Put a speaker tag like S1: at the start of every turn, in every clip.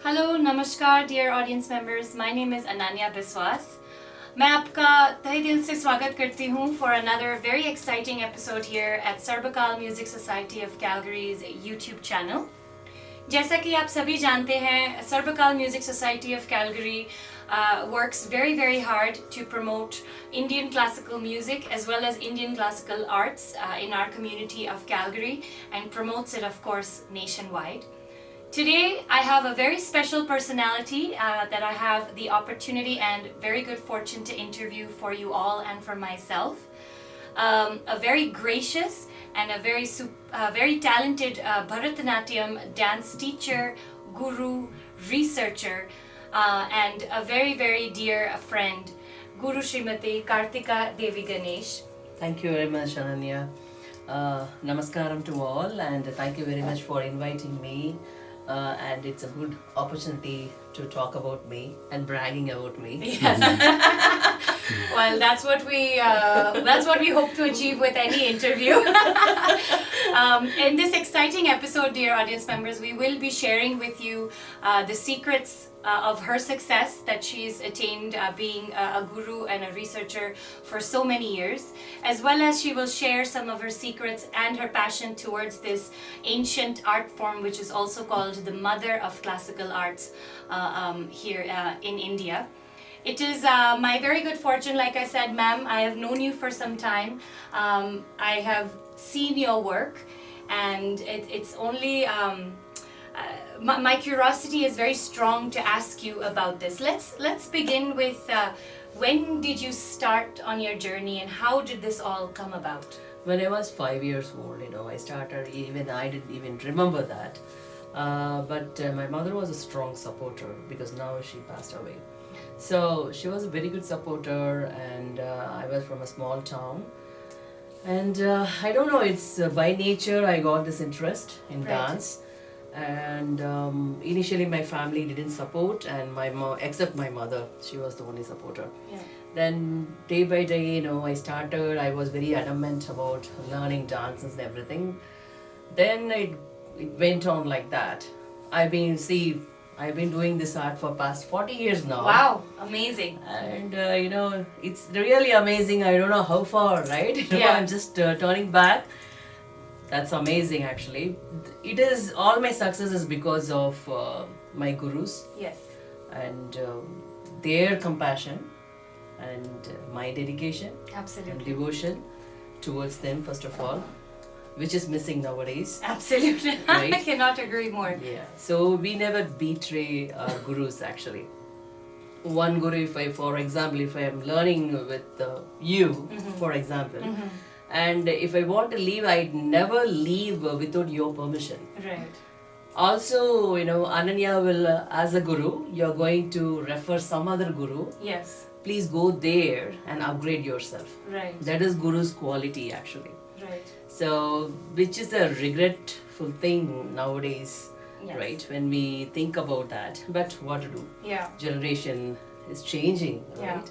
S1: Hello, namaskar, dear audience members. My name is Anannya Biswas. मैं आपका तहे दिल से स्वागत करती हूँ for another very exciting episode here at Smt Music Society of Calgary's YouTube channel. जैसा कि आप सभी जानते हैं, Smt Music Society of Calgary works very hard to promote Indian classical music as well as Indian classical arts in our community of Calgary and promotes it, of course, nationwide. Today, I have a very special personality that I have the opportunity and very good fortune to interview for you all and for myself. A very gracious and a very talented Bharatanatyam dance teacher, guru, researcher, and a very dear friend, Guru Srimathi.Karthika Devi Ganesh.
S2: Thank you very much, Anannya. Namaskaram to all, and thank you very much for inviting me. And it's a good opportunity to talk about me and bragging about me.
S1: Yes. Well, that's what we hope to achieve with any interview. In this exciting episode, dear audience members, we will be sharing with you the secrets of her success that she's attained being a guru and a researcher for so many years, as well as she will share some of her secrets and her passion towards this ancient art form, which is also called the mother of classical arts here in India. It is my very good fortune, like I said, ma'am, I have known you for some time. I have seen your work, and it's only my curiosity is very strong to ask you about this. Let's begin with when did you start on your journey and how did this all come about?
S2: When I was 5 years old, I started, I didn't even remember that. But my mother was a strong supporter because now she passed away. So she was a very good supporter, and I was from a small town. And I don't know, it's by nature I got this interest in dance. And initially my family didn't support, and my mom, except my mother, she was the only supporter.
S1: Yeah.
S2: Then day by day, I was very adamant about learning dances and everything. Then it went on like that. I've been doing this art for past 40 years now.
S1: Wow, amazing.
S2: And it's really amazing. I don't know how far, right? I'm just turning back. That's amazing, actually. It is, all my success is because of my gurus.
S1: Yes.
S2: And their compassion and my dedication.
S1: Absolutely.
S2: And devotion towards them, first of all, which is missing nowadays.
S1: Absolutely.
S2: Right?
S1: I cannot agree more.
S2: Yeah. So we never betray our gurus, actually. One guru, for example, if I am learning with you, for example, and if I want to leave, I'd never leave without your permission.
S1: Right.
S2: Also, Anannya will, as a guru, you're going to refer some other guru.
S1: Yes.
S2: Please go there and upgrade yourself.
S1: Right.
S2: That is guru's quality, actually.
S1: Right.
S2: So, which is a regretful thing nowadays,
S1: Yes.
S2: right? When we think about that. But what to do?
S1: Yeah.
S2: Generation is changing, right?
S1: Yeah.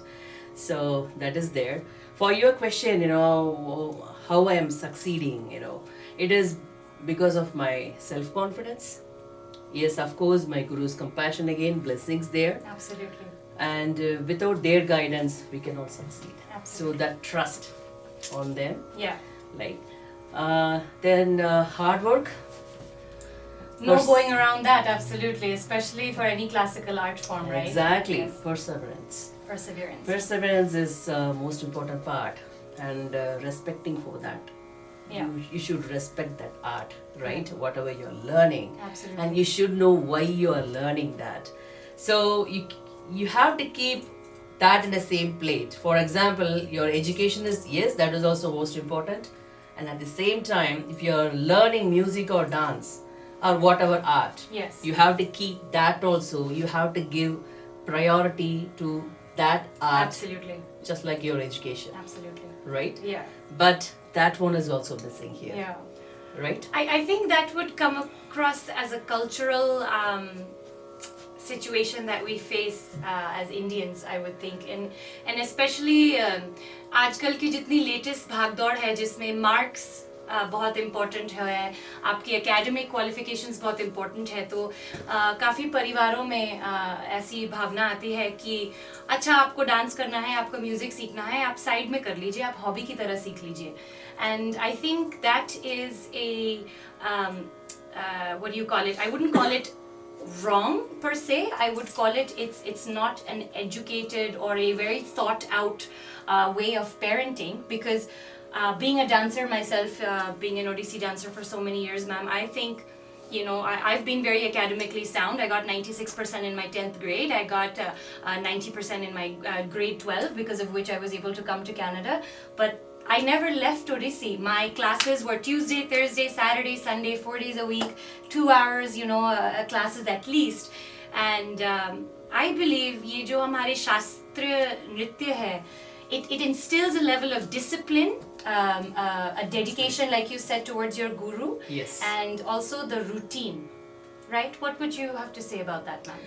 S2: So that is there. For your question, how I am succeeding, it is because of my self-confidence. Yes, of course, my guru's compassion again, blessings there.
S1: Absolutely.
S2: And without their guidance, we cannot succeed.
S1: Absolutely.
S2: So that trust on them,
S1: Yeah.
S2: like, then hard work.
S1: No going around that, absolutely, especially for any classical art form, right?
S2: Exactly,
S1: Yes.
S2: perseverance.
S1: Perseverance.
S2: Perseverance is most important part, and respecting for that.
S1: Yeah.
S2: You should respect that art, right? Whatever you're learning.
S1: Absolutely.
S2: And you should know why you are learning that. So you have to keep that in the same plate. For example, your education is, yes, that is also most important. And at the same time, if you're learning music or dance or whatever art,
S1: Yes.
S2: you have to keep that also. You have to give priority to that art.
S1: Absolutely.
S2: Just like your education,
S1: Absolutely.
S2: right?
S1: Yeah.
S2: But that one is also missing here,
S1: Yeah.
S2: right?
S1: I think that would come across as a cultural situation that we face as Indians, I would think, and especially आजकल की जितनी latest भागदौड़ है जिसमें marks बहुत important है, आपकी academic qualifications बहुत इम्पोर्टेंट है, तो काफ़ी परिवारों में ऐसी भावना आती है कि अच्छा आपको डांस करना है, आपको म्यूज़िक सीखना है, आप साइड में कर लीजिए, आप हॉबी की तरह सीख लीजिए. And I think that is a what do you call it? I wouldn't call it wrong per se. I would call it it's not an educated or a very thought out way of parenting, because being a dancer myself, being an Odissi dancer for so many years, ma'am, I think, you know, I've been very academically sound. I got 96% in my 10th grade. I got 90% in my grade 12, because of which I was able to come to Canada. But I never left Odissi. My classes were Tuesday, Thursday, Saturday, Sunday, 4 days a week, 2 hours, you know, classes at least. And I believe ये जो हमारे शास्त्रीय नृत्य है, it instills a level of discipline, a dedication, like you said, towards your guru.
S2: Yes.
S1: And also the routine, right? What would you have to say about that, ma'am?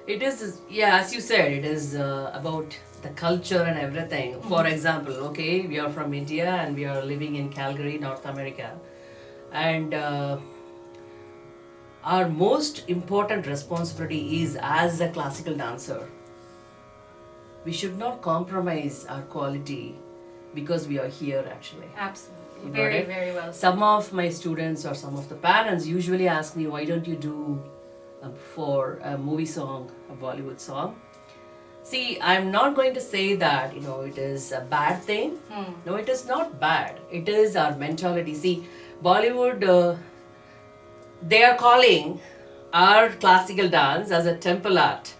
S2: It is, yeah, as you said, it is about the culture and everything. For example, okay, we are from India and we are living in Calgary, North America. And our most important responsibility is, as a classical dancer, we should not compromise our quality because we are here actually.
S1: Absolutely.
S2: You got
S1: Very,
S2: it?
S1: very well said.
S2: Some of my students or some of the parents usually ask me, why don't you do for a movie song, a Bollywood song? See, I'm not going to say that, you know, it is a bad thing. No, it is not bad. It is our mentality. See, Bollywood, they are calling our classical dance as a temple art,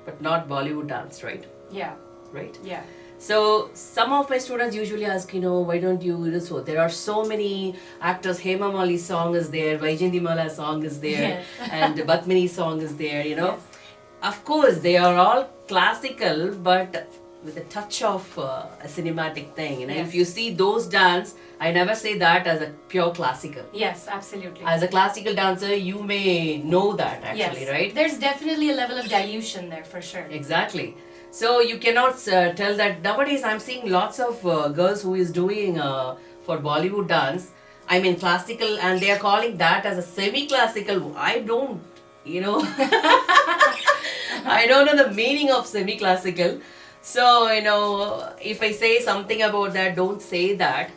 S2: but not Bollywood dance, right?
S1: Yeah.
S2: Right?
S1: Yeah.
S2: So some of my students usually ask, you know, why don't you do so? There are so many actors. Hema Mali's song is there, Vaijayanti Mala's song is there,
S1: Yes.
S2: and Batmini's song is there, you know.
S1: Yes.
S2: Of course, they are all classical, but with a touch of a cinematic thing. You know,
S1: Yes.
S2: if you see those dance, I never say that as a pure classical.
S1: Yes, absolutely.
S2: As a classical dancer, you may know that actually,
S1: yes.
S2: right?
S1: There's definitely a level of dilution there for sure.
S2: Exactly. So you cannot tell that. Nowadays I'm seeing lots of girls who is doing for Bollywood dance, I mean classical, and they are calling that as a semi-classical. I don't, you know, I don't know the meaning of semi-classical. So, you know, if I say something about that, don't say that,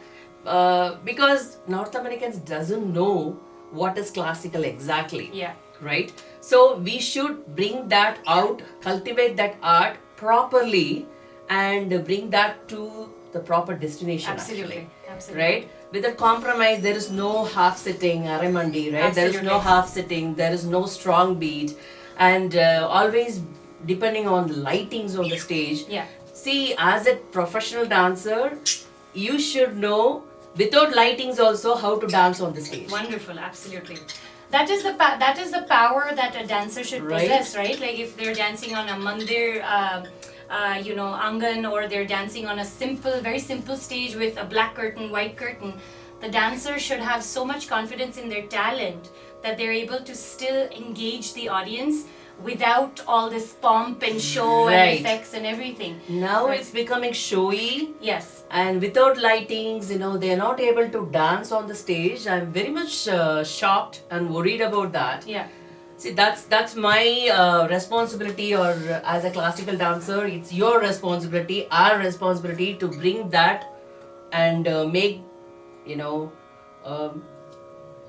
S2: because North Americans doesn't know what is classical exactly.
S1: Yeah.
S2: Right? So we should bring that out, cultivate that art properly, and bring that to the proper destination.
S1: Absolutely.
S2: Actually.
S1: Absolutely.
S2: Right? Without compromise, there is no half sitting, Aramandi, right? There is no
S1: Absolutely.
S2: half sitting, there is no strong beat, and always depending on the lightings on the stage.
S1: Yeah.
S2: See, as a professional dancer, you should know without lightings also how to dance on the stage.
S1: Wonderful. Absolutely. That is the power that a dancer should
S2: Right.
S1: possess, right? Like if they're dancing on a mandir, you know, angan, or they're dancing on a simple, very simple stage with a black curtain, white curtain, the dancer should have so much confidence in their talent that they're able to still engage the audience without all this pomp and show
S2: Right.
S1: and effects and everything.
S2: Now
S1: Right.
S2: it's becoming showy,
S1: Yes.
S2: and without lightings, you know, they are not able to dance on the stage. I'm very much shocked and worried about that.
S1: Yeah.
S2: See, that's my responsibility, or as a classical dancer, it's your responsibility, our responsibility to bring that and make, you know,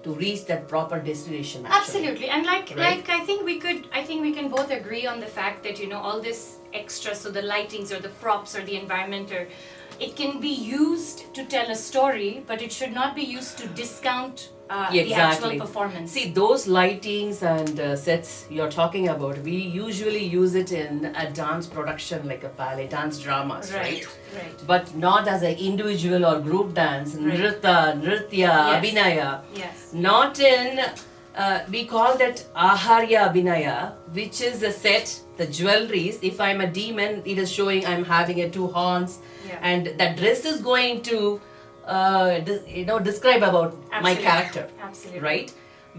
S2: to reach that proper destination. Actually.
S1: Absolutely, and
S2: Right.
S1: like I think we can both agree on the fact that, you know, all this extra, so the lightings or the props or the environment, or it can be used to tell a story, but it should not be used to discount the actual performance.
S2: See, those lightings and sets you're talking about, we usually use it in a dance production, like a ballet, dance dramas, right?
S1: Right.
S2: But not as an individual or group dance,
S1: Right.
S2: nritya,
S1: Yes.
S2: abhinaya.
S1: Yes.
S2: Not in, we call that aharya abhinaya, which is a set, the jewelries. If I'm a demon, it is showing I'm having a 2 horns,
S1: Yeah.
S2: and that dress is going to, you know, describe about my
S1: Absolutely.
S2: character.
S1: Absolutely.
S2: Right?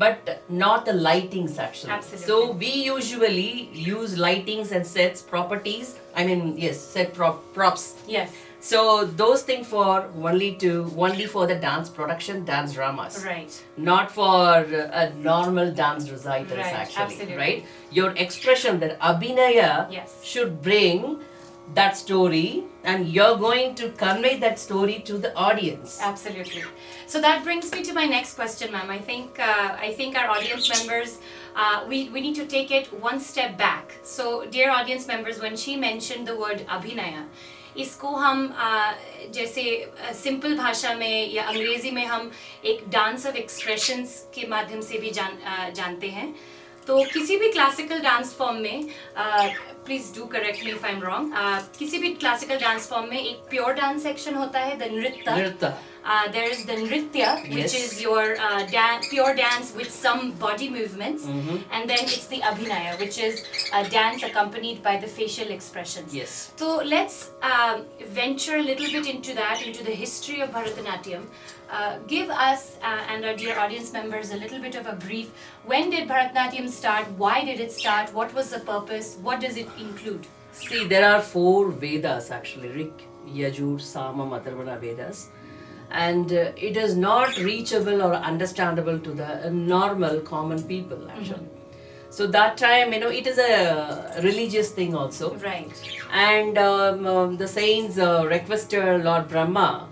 S2: But not the lightings actually.
S1: Absolutely.
S2: So we usually use lightings and sets properties. I mean, yes, set props.
S1: Yes.
S2: So those things for only for the dance production, dance dramas.
S1: Right.
S2: Not for a normal dance reciters
S1: Right,
S2: actually.
S1: absolutely.
S2: Right? Your expression, that abhinaya
S1: Yes.
S2: should bring that story, and you're going to convey that story to the audience.
S1: Absolutely. So that brings me to my next question, ma'am. I think our audience members, we need to take it one step back. So, dear audience members, when she mentioned the word abhinaya, इसको हम जैसे simple भाषा में या अंग्रेजी में हम एक डांस ऑफ एक्सप्रेशंस के माध्यम से भी जानते हैं. तो किसी भी क्लासिकल डांस फॉर्म में, please do correct me if I am wrong, किसी भी क्लासिकल डांस फॉर्म में एक प्योर डांस सेक्शन होता है, द नृत्य. There is the nritya, which is your pure dance with some body movements, and then it's the abhinaya, which is a dance accompanied by the facial expressions.
S2: Yes.
S1: So let's venture a little bit into that, into the history of Bharatanatyam. Give us and our dear audience members a little bit of a brief. When did Bharatanatyam start? Why did it start? What was the purpose? What does it include?
S2: See, there are 4 Vedas actually, Rik, Yajur, Sama, Atharvana Vedas. And it is not reachable or understandable to the normal common people actually. So that time, it is a religious thing also.
S1: Right.
S2: And the saints requested Lord Brahma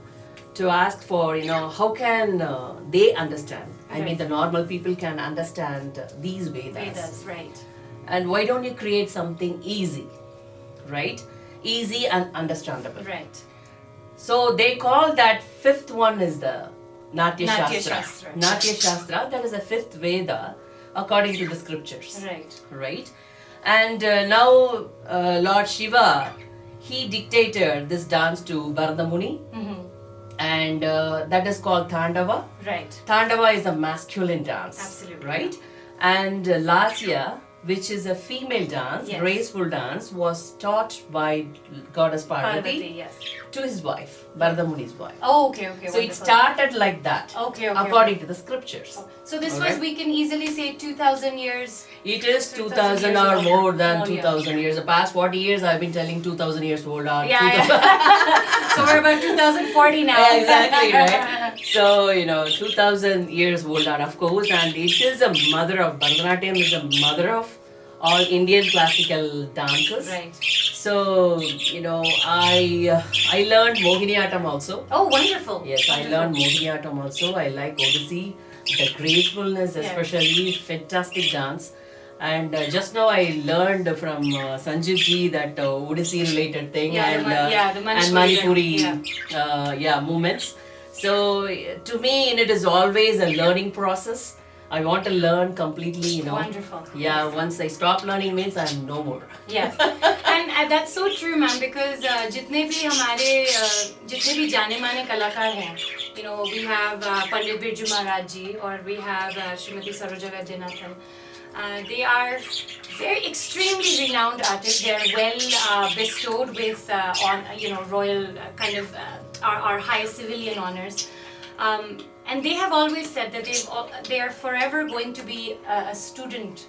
S2: to ask for, how can they understand? I mean, the normal people can understand these Vedas.
S1: Right.
S2: And why don't you create something easy, right? Easy and understandable.
S1: Right.
S2: So they call that 5th one is the Natya Shastra.
S1: Shastra.
S2: Natya Shastra, that is the 5th Veda according to the scriptures.
S1: Right.
S2: Right? And now Lord Shiva, he dictated this dance to Bharata Muni. And that is called Tandava.
S1: Right.
S2: Tandava is a masculine dance.
S1: Absolutely.
S2: Right? And Lasya, which is a female dance,
S1: Yes.
S2: graceful dance, was taught by Goddess Parvati
S1: Yes.
S2: to his wife, Bharata Muni's wife.
S1: Oh, okay.
S2: So it started like that,
S1: Okay.
S2: according to the scriptures.
S1: So this
S2: Alright.
S1: was, we can easily say 2000 years.
S2: It is
S1: 2000
S2: 2000
S1: years
S2: or
S1: ago.
S2: more than
S1: More,
S2: 2000 years. The past 40 years I've been telling 2000 years old. Or
S1: Yeah,
S2: 2000.
S1: yeah. So we're about 2040 now.
S2: Exactly, right? So, 2000 years old are, of course, and it is a mother of Bharatanatyam, is a mother of all Indian classical dances.
S1: Right.
S2: So, I learned Mohiniyattam also.
S1: Oh, wonderful.
S2: Yes,
S1: Wonderful.
S2: I learned Mohiniyattam also. I like Odissi, the gracefulness,
S1: Yes.
S2: especially fantastic dance. And just now I learned from Sanjeev ji that Odissi related thing
S1: Yeah,
S2: and
S1: the
S2: and Manipuri movements. So to me, it is always a learning process. I want to learn completely,
S1: Wonderful.
S2: Yeah,
S1: Yes.
S2: once I stop learning means I'm no more.
S1: Yes, and that's so true, ma'am. Because जितने भी जाने माने कलाकार हैं, we have Pandit Birju Maharaj ji, or we have Srimati Saroja Vaidyanathan. They are very extremely renowned artists. They are well bestowed with royal kind of our high civilian honors. And they have always said that they are forever going to be a student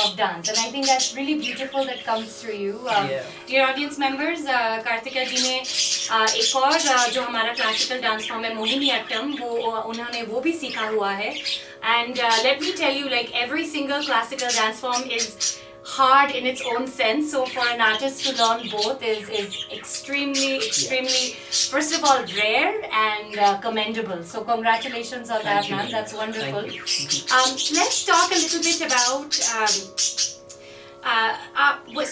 S1: of dance, and I think that's really beautiful that comes through you. Dear audience members, Karthika ji ने एक और जो हमारा classical dance form है मोहिनीअट्टम, उन्होंने वो भी सीखा हुआ है. And let me tell you, like every single classical dance form is hard in its own sense. So for an artist to learn both is extremely, first of all, rare and commendable. So congratulations on that, ma'am. That's wonderful. Let's talk a little bit about.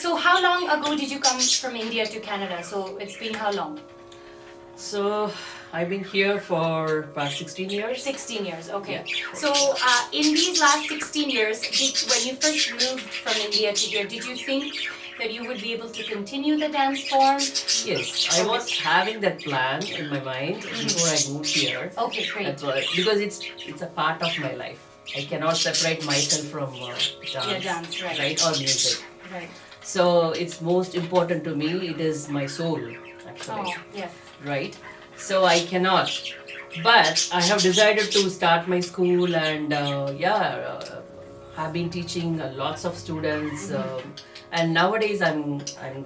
S1: So how long ago did you come from India to Canada? So it's been how long?
S2: So I've been here for past 16 years.
S1: 16 years, okay.
S2: Yeah.
S1: So in these last 16 years, when you first moved from India to here, did you think that you would be able to continue the dance form?
S2: Yes, I was having that plan in my mind before I moved here.
S1: Okay, great.
S2: That's why, because it's a part of my life. I cannot separate myself from dance,
S1: right.
S2: or music.
S1: Right.
S2: So it's most important to me. It is my soul, actually.
S1: Oh, yes.
S2: Right? So I cannot. But I have decided to start my school and have been teaching lots of students, and nowadays I'm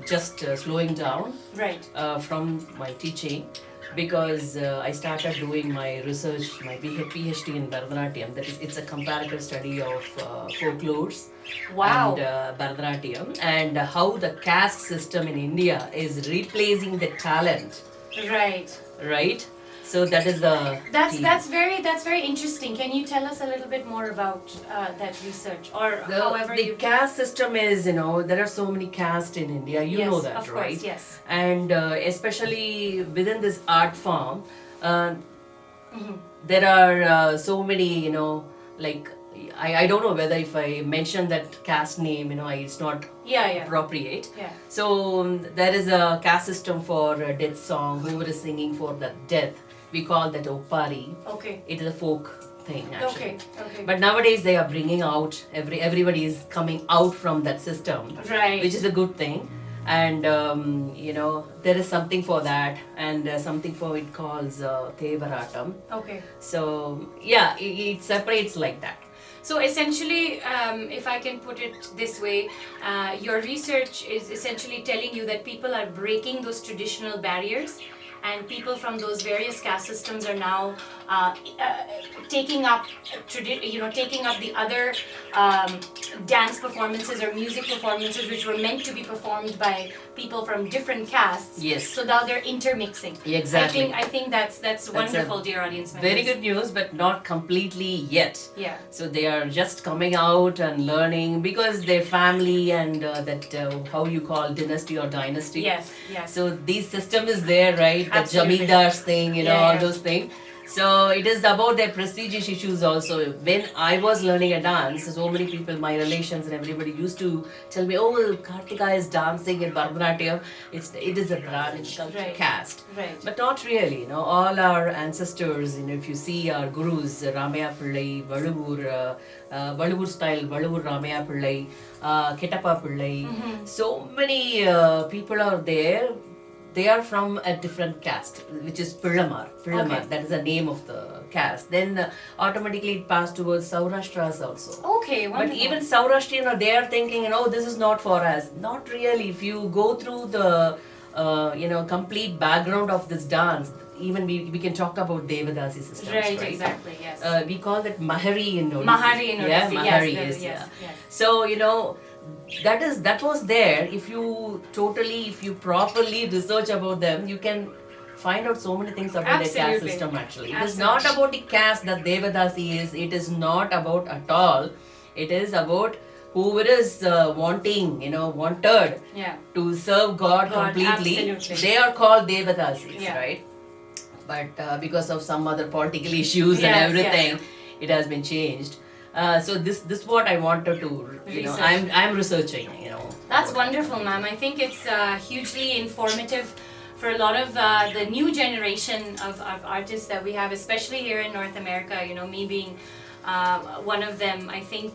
S2: just slowing down
S1: Right.
S2: from my teaching, because I started doing my research, my PhD in Bharatanatyam. That is, it's a comparative study of folklores
S1: Wow.
S2: and Bharatanatyam, and how the caste system in India is replacing the talent,
S1: Right.
S2: right? So that is the theme.
S1: That's very interesting. Can you tell us a little bit more about that research, or however
S2: the
S1: you?
S2: caste system is, there are so many castes in India. You
S1: Yes,
S2: know that,
S1: of
S2: right?
S1: course, yes.
S2: And especially within this art form, there are so many, like I don't know whether if I mention that caste name, it's not
S1: Yeah.
S2: appropriate.
S1: Yeah.
S2: So there is a caste system for death song. Whoever is singing for that death, we call that Opari.
S1: Okay.
S2: It is a folk thing actually.
S1: Okay.
S2: But nowadays they are bringing out, everybody is coming out from that system,
S1: Right.
S2: which is a good thing. And there is something for that, and something for it calls Tevaratam.
S1: Okay.
S2: So yeah, it separates like that.
S1: So essentially, if I can put it this way, your research is essentially telling you that people are breaking those traditional barriers, and people from those various caste systems are now taking up the other dance performances or music performances which were meant to be performed by people from different castes.
S2: Yes.
S1: So now they're intermixing.
S2: Exactly.
S1: I think that's wonderful, dear audience members.
S2: Very good news, but not completely yet.
S1: Yeah.
S2: So they are just coming out and learning, because their family and how you call dynasty or dynasty.
S1: Yes.
S2: So this system is there, right? The
S1: Absolutely.
S2: Jamindars thing,
S1: Yeah.
S2: all those things. So it is about their prestigious issues also. When I was learning a dance, so many people, my relations and everybody used to tell me, oh, Karthika is dancing in Bharatanatyam. It is a brand
S1: Right.
S2: caste.
S1: Right.
S2: But not really, all our ancestors, if you see our gurus, Ramaya Pillai, Valuvur style, Valuvur Ramaya Pillai, Kettappa Pillai, so many people are there. They are from a different caste, which is Pillamar.
S1: Okay.
S2: That is the name of the caste. Then automatically it passed towards Saurashtras also.
S1: Okay, wonderful.
S2: But even Saurashtrian, they are thinking, this is not for us. Not really. If you go through the, complete background of this dance, even we can talk about Devadasi systems,
S1: Right, exactly, yes.
S2: We call that Mahari in Odissi.
S1: Mahari in Odissi,
S2: Yeah, Mahari
S1: yes,
S2: is,
S1: yes.
S2: So, that was there. If you properly research about them, you can find out so many things about the caste
S1: Absolutely.
S2: system actually. It is
S1: Absolutely.
S2: not about the caste that Devadasi is. It is not about at all. It is about whoever is wanted
S1: Yeah.
S2: to serve God completely.
S1: Absolutely.
S2: They are called Devadasis,
S1: Yeah.
S2: right? But because of some other political issues and
S1: Yes,
S2: everything, it has been changed. So this what I wanted to,
S1: Research.
S2: I'm researching,
S1: That's
S2: about
S1: wonderful, ma'am. I think it's hugely informative for a lot of the new generation of artists that we have, especially here in North America. Me being one of them. I think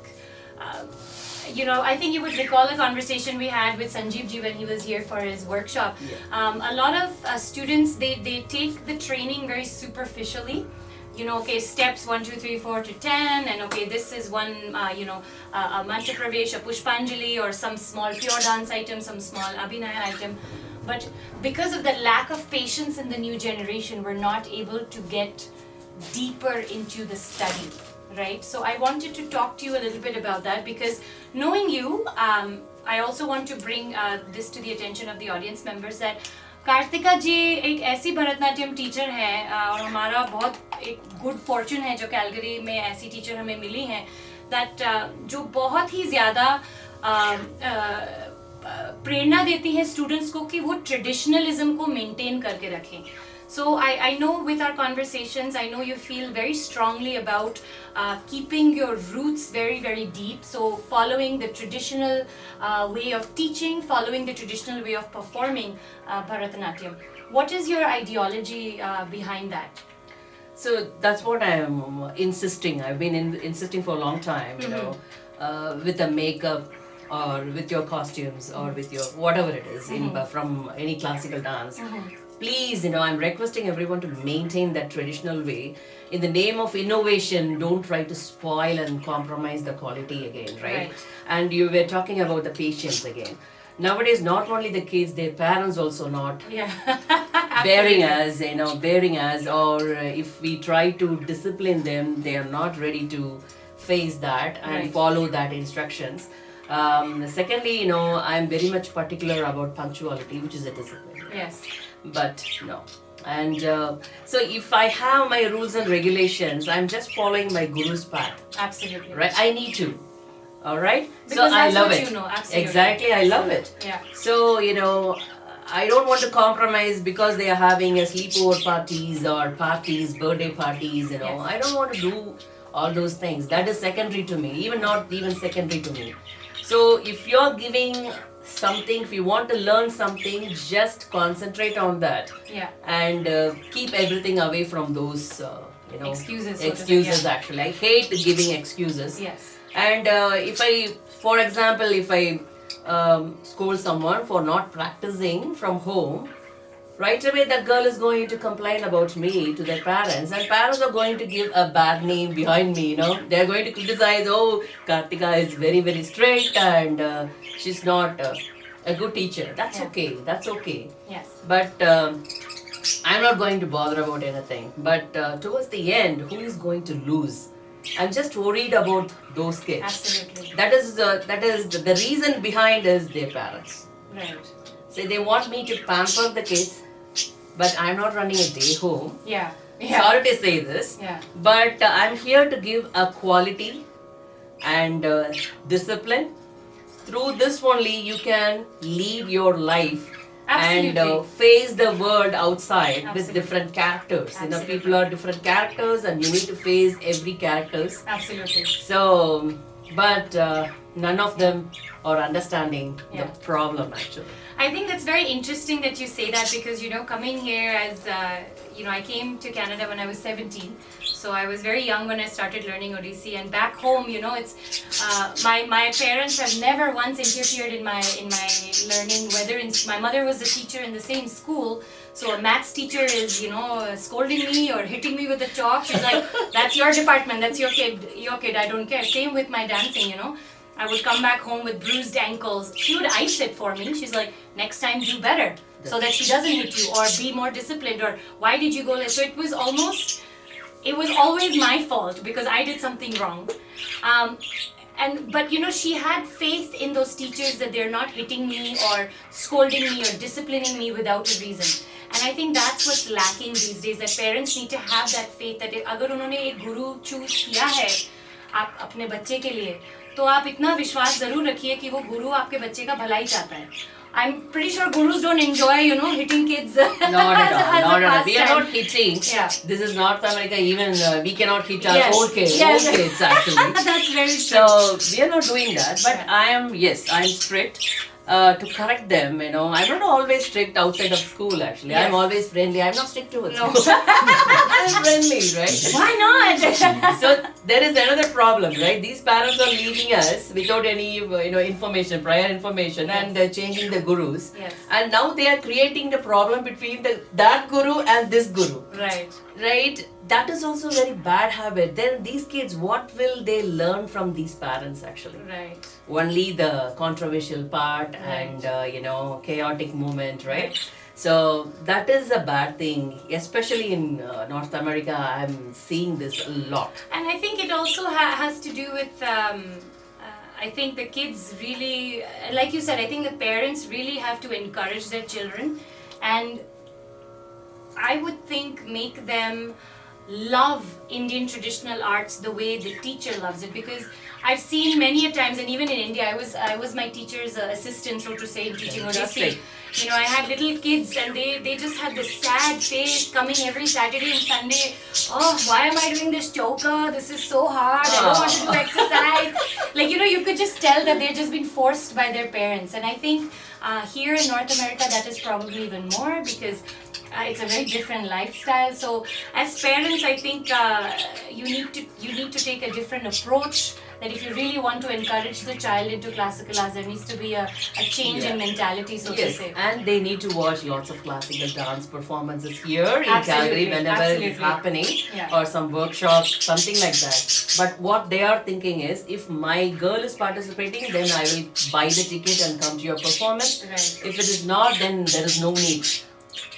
S1: you would recall a conversation we had with Sanjeev ji when he was here for his workshop.
S2: Yeah.
S1: A lot of students, they take the training very superficially. Okay, steps 1, 2, 3, 4 to 10, and okay, this is one, a mantra pravesh, a pushpanjali, or some small pure dance item, some small abhinaya item. But because of the lack of patience in the new generation, we're not able to get deeper into the study, right? So I wanted to talk to you a little bit about that, because knowing you, I also want to bring this to the attention of the audience members that Kartika जी एक ऐसी Bharatanatyam teacher हैं और हमारा बहुत एक good Fortune है जो Calgary में ऐसी टीचर हमें मिली हैं दैट जो बहुत ही ज़्यादा प्रेरणा देती हैं स्टूडेंट्स को कि वो ट्रेडिशनलिज्म को मेंटेन करके रखें. So I know with our conversations, I know you feel very strongly about keeping your roots very, very deep. So following the traditional way of teaching, following the traditional way of performing Bharatanatyam. What is your ideology behind that?
S2: So that's what I am insisting. I've been insisting for a long time, with the makeup or with your costumes or with your whatever it is from any classical dance. please, I'm requesting everyone to maintain that traditional way. In the name of innovation, don't try to spoil and compromise the quality again, right? And you were talking about the patience again. Nowadays, not only the kids, their parents also not bearing us, or if we try to discipline them, they are not ready to face that and follow that instructions. Secondly, I'm very much particular about punctuality, which is a discipline.
S1: Yes.
S2: But no. And so if I have my rules and regulations, I'm just following my guru's path.
S1: Absolutely.
S2: Right? I need to. All right?
S1: Because
S2: so I love
S1: what
S2: it.
S1: Absolutely.
S2: Exactly, I love it.
S1: Yeah.
S2: So, I don't want to compromise because they are having a sleepover parties or parties, birthday parties, I don't want to do all those things. That is secondary to me, not even secondary to me. So if you're giving something, if you want to learn something, just concentrate on that.
S1: Yeah.
S2: And keep everything away from those,
S1: excuses.
S2: Excuses, actually. I hate giving excuses.
S1: Yes.
S2: And for example, if I scold someone for not practicing from home, right away that girl is going to complain about me to their parents, and parents are going to give a bad name behind me, They're going to criticize, oh, Karthika is very, very strict and she's not a good teacher. That's okay.
S1: Yes.
S2: But I'm not going to bother about anything. But towards the end, who is going to lose? I'm just worried about those kids.
S1: Absolutely.
S2: That is the reason behind is their parents.
S1: Right.
S2: So they want me to pamper the kids, but I'm not running a day home.
S1: Yeah.
S2: Sorry to say this.
S1: Yeah.
S2: But I'm here to give a quality and discipline. Through this only you can lead your life.
S1: Absolutely.
S2: And face the world outside.
S1: Absolutely.
S2: With different characters.
S1: Absolutely.
S2: People are different characters and you need to face every characters.
S1: Absolutely.
S2: So, but none of them are understanding the problem actually.
S1: I think that's very interesting that you say that because, coming here as, I came to Canada when I was 17. So I was very young when I started learning Odissi, and back home, it's my parents have never once interfered in my learning. Whether my mother was a teacher in the same school, so a maths teacher is scolding me or hitting me with a chalk. She's like, "That's your department. That's your kid. I don't care." Same with my dancing. I would come back home with bruised ankles. She would ice it for me. She's like, "Next time, do better, so that she doesn't hit you, or be more disciplined, or why did you go like?" So it was always my fault because I did something wrong. But she had faith in those teachers that they're not hitting me or scolding me or disciplining me without a reason. And I think that's what's lacking these days, that parents need to have that faith that अगर उन्होंने एक गुरु choose किया है आप अपने बच्चे के लिए, तो आप इतना विश्वास जरूर रखिए कि वो गुरु आपके बच्चे का भला ही चाहता है. I'm pretty sure gurus don't enjoy, hitting kids.
S2: Not at all. Not at all. We are not hitting.
S1: Yeah.
S2: This is North America. Even we cannot hit our
S1: Yes.
S2: own kids.
S1: Yes.
S2: Own kids actually.
S1: That's very true.
S2: So we are not doing that. But I'm strict. To correct them, I'm not always strict outside of school actually.
S1: Yes.
S2: I'm always friendly. I'm not strict towards
S1: No.
S2: school. I'm friendly, right?
S1: Why not?
S2: So there is another problem, right? These parents are leaving us without any, prior information,
S1: Yes.
S2: and changing the gurus.
S1: Yes.
S2: And now they are creating the problem between that guru and this guru. Right? That is also a very bad habit. Then these kids, what will they learn from these parents actually?
S1: Right.
S2: Only the controversial part and chaotic moment, right? So that is a bad thing, especially in North America. I'm seeing this a lot.
S1: And I think it also has to do with I think the kids really, like you said, I think the parents really have to encourage their children, and I would think make them love Indian traditional arts the way the teacher loves it, because I've seen many a times, and even in India, I was my teacher's assistant, so to say, in teaching Odissi. I had little kids and they just had this sad face coming every Saturday and Sunday. Oh, why am I doing this choka? This is so hard. I don't want to do exercise. You could just tell that they're just being forced by their parents. And I think here in North America, that is probably even more, because it's a very different lifestyle. So as parents, I think you need to take a different approach that if you really want to encourage the child into classical arts, there needs to be a change in mentality, so to say.
S2: And they need to watch lots of classical dance performances here in
S1: Absolutely,
S2: Calgary whenever it is happening, or some workshops, something like that. But what they are thinking is, if my girl is participating, then I will buy the ticket and come to your performance.
S1: Right.
S2: If it is not, then there is no need.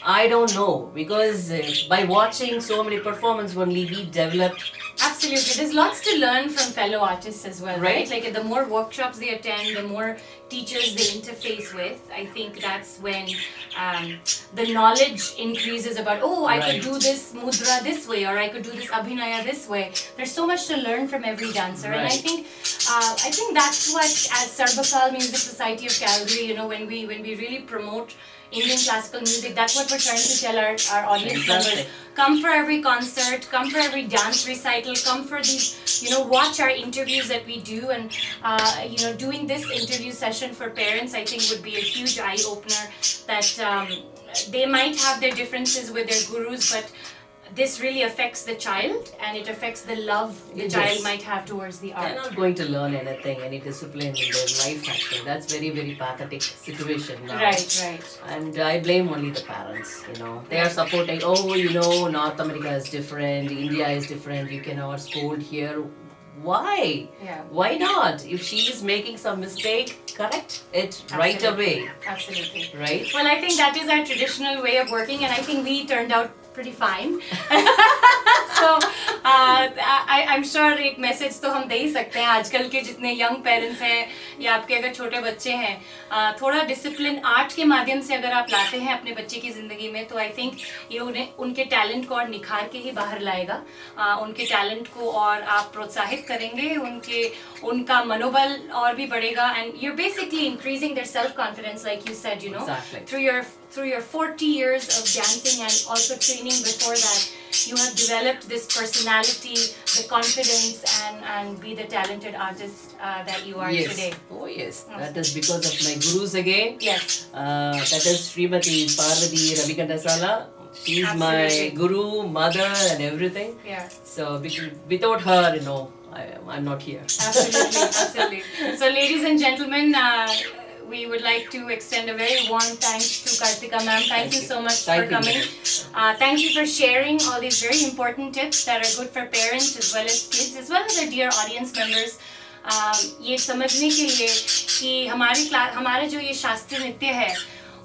S2: I don't know, because by watching so many performances only we developed.
S1: Absolutely. There's lots to learn from fellow artists as well,
S2: Right.
S1: right? Like the more workshops they attend, the more teachers they interface with, I think that's when the knowledge increases about, I could do this mudra this way, or I could do this abhinaya this way. There's so much to learn from every dancer. And I think that's what, as Sarbakal Music Society of Calgary, when we really promote Indian classical music, that's what we're trying to tell our audience members. Come for every concert, come for every dance recital, come for these, watch our interviews that we do, and doing this interview session for parents, I think would be a huge eye-opener, that they might have their differences with their gurus, but this really affects the child, and it affects the love the child might have towards the art.
S2: They're not going to learn anything, any discipline in their life actually. That's very, very pathetic situation now.
S1: Right.
S2: And I blame only the parents, They are supporting, North America is different, India is different, you cannot scold here. Why?
S1: Yeah.
S2: Why not? If she is making some mistake, correct it right away.
S1: Absolutely.
S2: Right?
S1: Well, I think that is our traditional way of working, and I think we turned out pretty fine. So I'm sure एक message तो हम दे ही सकते हैं आजकल के जितने young parents हैं या आपके अगर छोटे बच्चे हैं, थोड़ा discipline आर्ट के माध्यम से अगर आप लाते हैं अपने बच्चे की ज़िंदगी में, तो I think ये उनके talent को और निखार के ही बाहर लाएगा, उनके talent को और आप प्रोत्साहित करेंगे, उनका मनोबल और भी बढ़ेगा, and you're basically increasing their self-confidence, like you said,
S2: Exactly.
S1: through your 40 years of dancing and also training before that, you have developed this personality, the confidence, and be the talented artist that you are today.
S2: Oh yes, that is because of my gurus again.
S1: Yes.
S2: That is Srimathi.Karthika Devi Ganesh. She's my guru, mother, and everything.
S1: Yeah.
S2: So without her, I'm not here.
S1: Absolutely. So ladies and gentlemen, we would like to extend a very warm thanks to Karthika ma'am. Thank you so much for coming. Thank you for sharing all these very important tips that are good for parents as well as kids, as well as our dear audience members. ये समझने के लिए कि हमारा जो ये शास्त्रीय नृत्य है,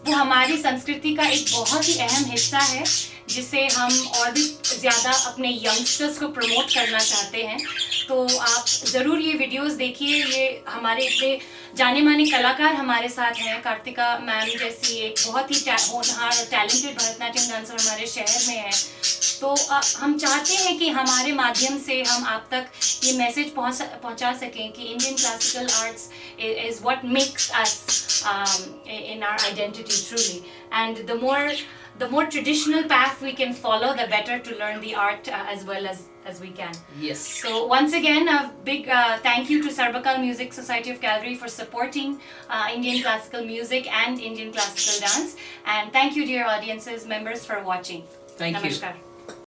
S1: वो हमारी संस्कृति का एक बहुत ही अहम हिस्सा है, जिसे हम और भी ज़्यादा अपने यंगस्टर्स को प्रमोट करना चाहते हैं. तो आप ज़रूर ये वीडियोस देखिए. ये हमारे इतने जाने माने कलाकार हमारे साथ हैं. कार्तिका मैम जैसी एक बहुत ही होनहार और टैलेंटेड भरतनाट्यम डांसर हमारे शहर में है. तो हम चाहते हैं कि हमारे माध्यम से हम आप तक ये मैसेज पहुंचा सकें कि Indian classical arts is what makes us in our identity truly, and the more traditional path we can follow, the better to learn the art as well as we can.
S2: Yes.
S1: So once again, a big thank you to Sarbakal Music Society of Calgary for supporting Indian classical music and Indian classical dance, and thank you dear audiences members for watching.
S2: Thank you.
S1: Namaskar.